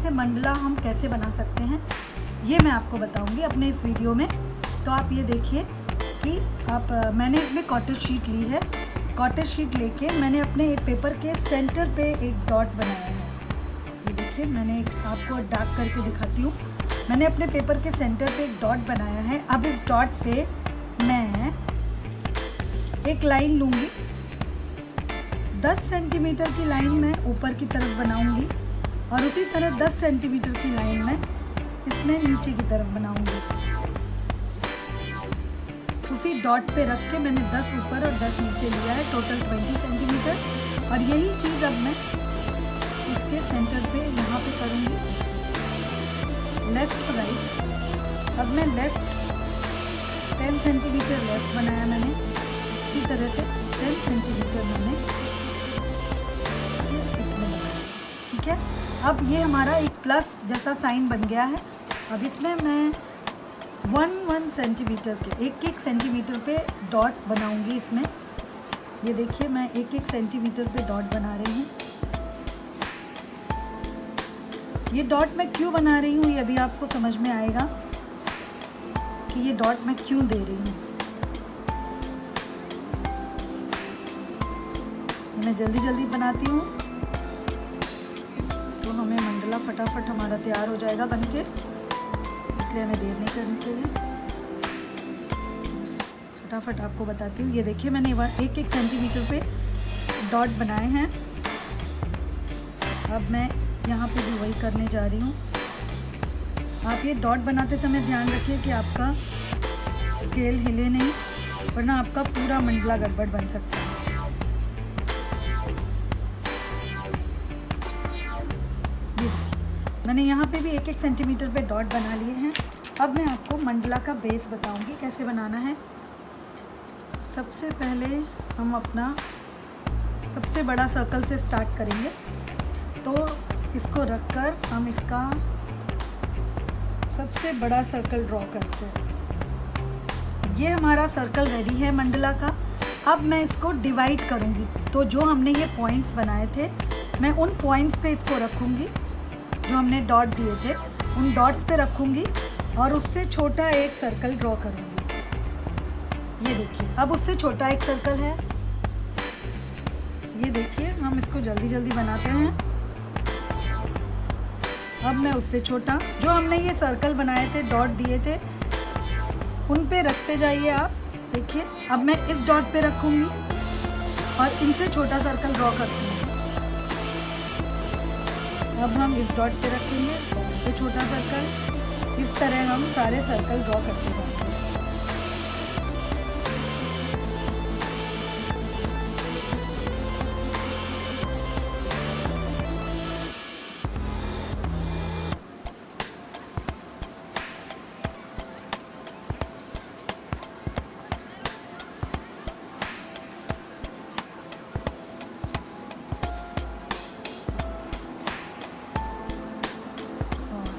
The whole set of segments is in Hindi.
से मंडला हम कैसे बना सकते हैं ये मैं आपको बताऊंगी अपने इस वीडियो में। तो आप ये देखिए कि मैंने इसमें कॉटेज शीट ली है। कॉटेज शीट लेके मैंने अपने एक पेपर के सेंटर पे एक डॉट बनाया है। ये देखिए, मैंने आपको डार्क करके दिखाती हूँ। मैंने अपने पेपर के सेंटर पे एक डॉट बनाया है। अब इस डॉट पे मैं एक लाइन लूँगी, 10 सेंटीमीटर की लाइन मैं ऊपर की तरफ बनाऊँगी और उसी तरह 10 सेंटीमीटर की लाइन मैं इसमें नीचे की तरफ बनाऊँगी। उसी डॉट पे रख के मैंने 10 ऊपर और 10 नीचे लिया है, टोटल 20 सेंटीमीटर। और यही चीज़ अब मैं इसके सेंटर पे यहाँ पे करूँगी, लेफ्ट राइट। अब मैं लेफ्ट 10 सेंटीमीटर लेफ्ट बनाया मैंने, इसी तरह से 10 सेंटीमीटर मैंने इसमें बनाया। ठीक है, अब ये हमारा एक प्लस जैसा साइन बन गया है। अब इसमें मैं 1 सेंटीमीटर के 1 सेंटीमीटर पे डॉट बनाऊंगी इसमें। ये देखिए, मैं 1 सेंटीमीटर पे डॉट बना रही हूँ। ये डॉट मैं क्यों बना रही हूँ ये अभी आपको समझ में आएगा कि ये डॉट मैं क्यों दे रही हूँ। मैं जल्दी जल्दी बनाती हूँ तो हमें मंडला फटाफट हमारा तैयार हो जाएगा बनके, इसलिए हमें देर नहीं करनी चाहिए। फटाफट आपको बताती हूँ। ये देखिए, मैंने 1 सेंटीमीटर पे डॉट बनाए हैं। अब मैं यहाँ पे भी वही करने जा रही हूँ। आप ये डॉट बनाते समय ध्यान रखिए कि आपका स्केल हिले नहीं, वरना आपका पूरा मंडला गड़बड़ बन सकता है। ये देखिए, मैंने यहाँ पे भी 1 सेंटीमीटर पे डॉट बना लिए हैं। अब मैं आपको मंडला का बेस बताऊंगी कैसे बनाना है। सबसे पहले हम अपना सबसे बड़ा सर्कल से स्टार्ट करेंगे। तो इसको रखकर हम इसका सबसे बड़ा सर्कल ड्रॉ करते हैं। ये हमारा सर्कल रेडी है मंडला का। अब मैं इसको डिवाइड करूँगी। तो जो हमने ये पॉइंट्स बनाए थे, मैं उन पॉइंट्स पे इसको रखूँगी, जो हमने डॉट दिए थे उन डॉट्स पे रखूँगी और उससे छोटा एक सर्कल ड्रॉ करूँगी। ये देखिए, अब उससे छोटा एक सर्कल है। ये देखिए, हम इसको जल्दी जल्दी बनाते हैं। अब मैं उससे छोटा, जो हमने ये सर्कल बनाए थे, डॉट दिए थे, उन पे रखते जाइए आप। देखिए, अब मैं इस डॉट पे रखूँगी और इनसे छोटा सर्कल ड्रॉ करती हूँ। अब हम इस डॉट पे रखेंगे और इससे छोटा सर्कल। इस तरह हम सारे सर्कल ड्रॉ करते जाएंगे।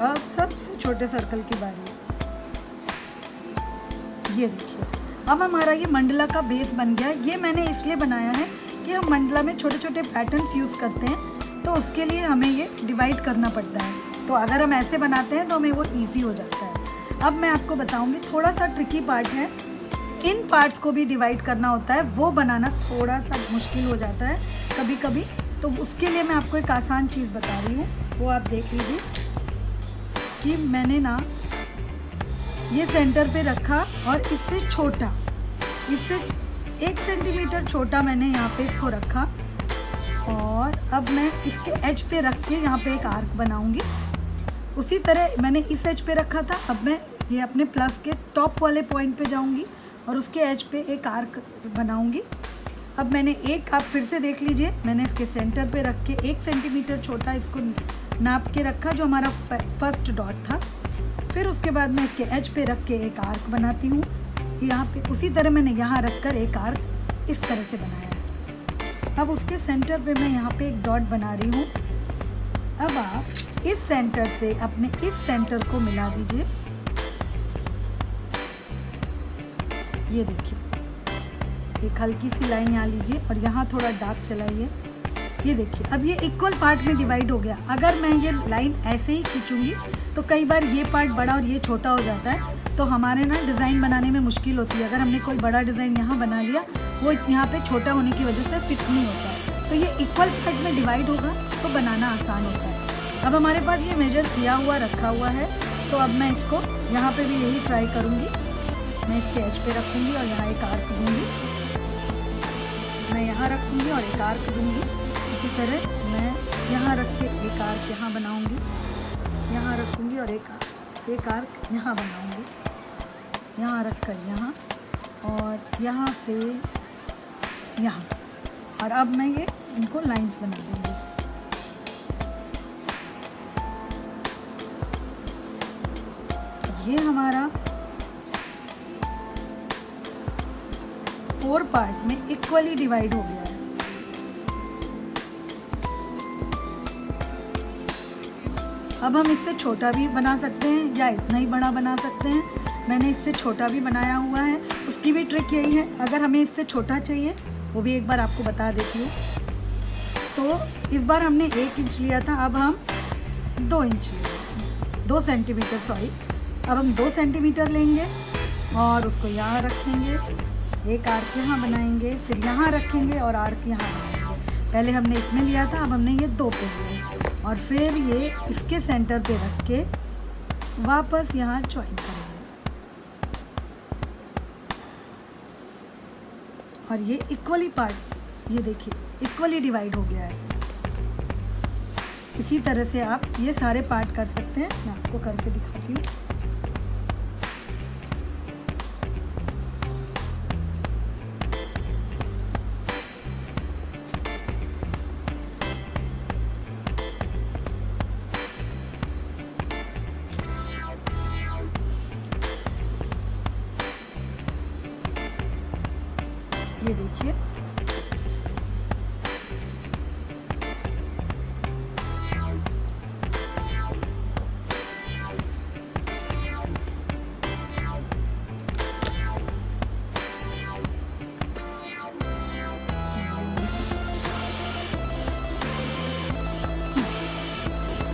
अब सबसे छोटे सर्कल की बारी है। ये देखिए, अब हमारा ये मंडला का बेस बन गया। ये मैंने इसलिए बनाया है कि हम मंडला में छोटे छोटे पैटर्न्स यूज़ करते हैं, तो उसके लिए हमें ये डिवाइड करना पड़ता है। तो अगर हम ऐसे बनाते हैं तो हमें वो ईजी हो जाता है। अब मैं आपको बताऊंगी, थोड़ा सा ट्रिकी पार्ट है। इन पार्ट्स को भी डिवाइड करना होता है, वो बनाना थोड़ा सा मुश्किल हो जाता है कभी कभी। तो उसके लिए मैं आपको एक आसान चीज़ बता रही हूँ, वो आप देख लीजिए कि मैंने ना ये सेंटर पे रखा और इससे छोटा, इससे 1 सेंटीमीटर छोटा मैंने यहाँ पे इसको रखा। और अब मैं इसके एज पे रख के यहाँ पे एक आर्क बनाऊंगी। उसी तरह मैंने इस एज पे रखा था। अब मैं ये अपने प्लस के टॉप वाले पॉइंट पे जाऊंगी और उसके एज पे एक आर्क बनाऊंगी। अब मैंने आप फिर से देख लीजिए, मैंने इसके सेंटर पे रख के 1 सेंटीमीटर छोटा इसको नाप के रखा, जो हमारा फर्स्ट डॉट था। फिर उसके बाद मैं इसके एज पे रख के एक आर्क बनाती हूँ यहाँ पे। उसी तरह मैंने यहाँ रख कर एक आर्क इस तरह से बनाया है। अब उसके सेंटर पे मैं यहाँ पे एक डॉट बना रही हूँ। अब आप इस सेंटर से अपने इस सेंटर को मिला दीजिए। ये देखिए, एक हल्की सी लाइन यहाँ लीजिए और यहाँ थोड़ा डार्क चलाइए। ये देखिए अब ये इक्वल पार्ट में डिवाइड हो गया। अगर मैं ये लाइन ऐसे ही खींचूंगी तो कई बार ये पार्ट बड़ा और ये छोटा हो जाता है, तो हमारे ना डिज़ाइन बनाने में मुश्किल होती है। अगर हमने कोई बड़ा डिज़ाइन यहाँ बना लिया, वो यहाँ पे छोटा होने की वजह से फिट नहीं होता है। तो ये इक्वल पार्ट में डिवाइड होगा तो बनाना आसान होता है। अब हमारे पास ये मेजर किया हुआ रखा हुआ है, तो अब मैं इसको यहाँ पे भी यही ट्राई करूँगी। मैं इसके एज पे रखूँगी और यहाँ एक आर्क दूँगी, मैं यहाँ रखूँगी और एक आर्क दूँगी। इसी तरह मैं यहाँ रख के एक आर्क यहाँ बनाऊँगी, यहाँ रखूँगी और एक आर्क यहाँ बनाऊँगी, यहाँ रख कर यहाँ और यहाँ से यहाँ। और अब मैं ये इनको लाइंस बना दूँगी। ये हमारा 4 पार्ट में इक्वली डिवाइड हो गया है। अब हम इससे छोटा भी बना सकते हैं या इतना ही बड़ा बना सकते हैं। मैंने इससे छोटा भी बनाया हुआ है। उसकी भी ट्रिक यही है, अगर हमें इससे छोटा चाहिए वो भी एक बार आपको बता देती हूँ। तो इस बार हमने 1 इंच लिया था, अब हम 2 इंच लेंगे, 2 सेंटीमीटर सॉरी। अब हम 2 सेंटीमीटर लेंगे और उसको यहाँ रखेंगे, एक आर्क यहाँ बनाएंगे, फिर यहाँ रखेंगे और आर्क यहाँ बनाएंगे। पहले हमने इसमें लिया था, अब हमने ये 2 पे लिया और फिर ये इसके सेंटर पे रख के वापस यहाँ ज्वाइन करेंगे और ये इक्वली पार्ट, ये देखिए इक्वली डिवाइड हो गया है। इसी तरह से आप ये सारे पार्ट कर सकते हैं। मैं आपको करके दिखाती हूँ। ये देखिए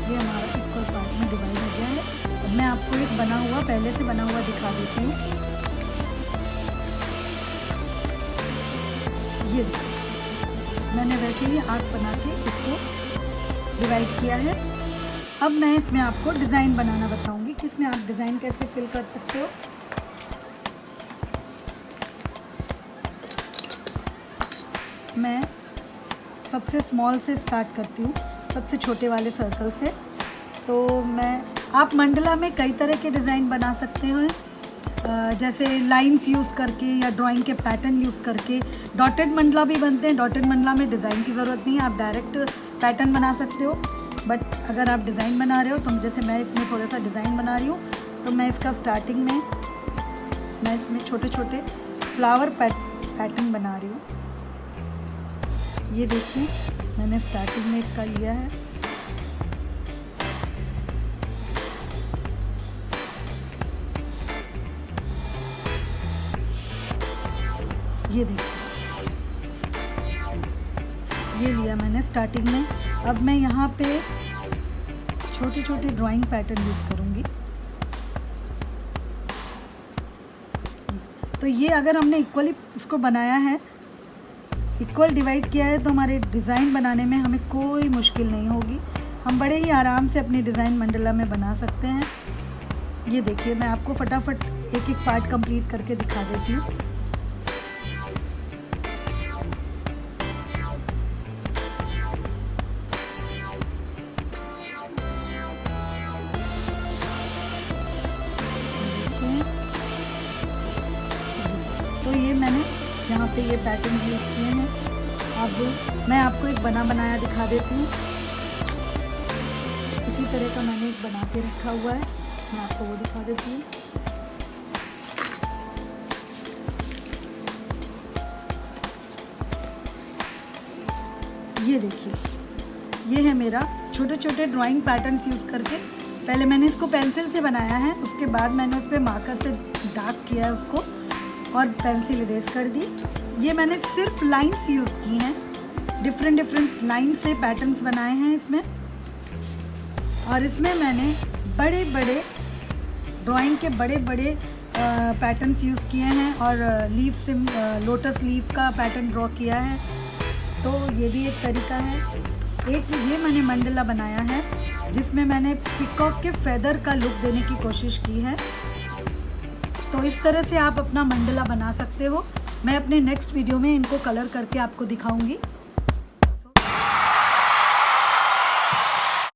ये हमारा इक्वल पार्ट में डिवाइड हो गया है। अब मैं आपको एक बना हुआ, पहले से बना हुआ दिखा देती हूँ। ये मैंने वैसे ही आर्क बना के इसको डिवाइड किया है। अब मैं इसमें आपको डिज़ाइन बनाना बताऊंगी कि इसमें आप डिज़ाइन कैसे फिल कर सकते हो। मैं सबसे स्मॉल से स्टार्ट करती हूँ, सबसे छोटे वाले सर्कल से। तो आप मंडला में कई तरह के डिज़ाइन बना सकते हो, जैसे लाइंस यूज़ करके या ड्राइंग के पैटर्न यूज़ करके। डॉटेड मंडला भी बनते हैं। डॉटेड मंडला में डिज़ाइन की ज़रूरत नहीं है, आप डायरेक्ट पैटर्न बना सकते हो। बट अगर आप डिज़ाइन बना रहे हो, तो जैसे मैं इसमें थोड़ा सा डिज़ाइन बना रही हूँ, तो मैं इसका स्टार्टिंग में मैं इसमें छोटे छोटे फ्लावर पैटर्न बना रही हूँ। ये देखिए मैंने स्टार्टिंग में इसका लिया है। ये देखिए ये लिया मैंने स्टार्टिंग में। अब मैं यहाँ पे छोटे छोटे ड्राइंग पैटर्न यूज़ करूँगी। तो ये अगर हमने इक्वली इसको बनाया है, इक्वल डिवाइड किया है, तो हमारे डिज़ाइन बनाने में हमें कोई मुश्किल नहीं होगी। हम बड़े ही आराम से अपनी डिज़ाइन मंडला में बना सकते हैं। ये देखिए मैं आपको फटाफट एक एक पार्ट कंप्लीट करके दिखा देती हूँ। तो ये मैंने यहाँ पे ये पैटर्न यूज़ किए हैं। अब मैं आपको एक बनाया दिखा देती हूँ। इसी तरह का मैंने एक बना के रखा हुआ है, मैं आपको वो दिखा देती हूँ। ये देखिए ये है मेरा छोटे छोटे ड्राइंग पैटर्न्स यूज़ करके। पहले मैंने इसको पेंसिल से बनाया है, उसके बाद मैंने उस पर मार्कर से डार्क किया है उसको और पेंसिल इरेज कर दी। ये मैंने सिर्फ लाइंस यूज़ की हैं, डिफरेंट डिफरेंट लाइन से पैटर्न्स बनाए हैं इसमें। और इसमें मैंने बड़े बड़े ड्राइंग के बड़े बड़े पैटर्न्स यूज़ किए हैं और लीफ से लोटस लीफ का पैटर्न ड्रॉ किया है। तो ये भी एक तरीका है। एक ये मैंने मंडला बनाया है जिसमें मैंने पिकॉक के फेदर का लुक देने की कोशिश की है। तो इस तरह से आप अपना मंडला बना सकते हो। मैं अपने नेक्स्ट वीडियो में इनको कलर करके आपको दिखाऊंगी।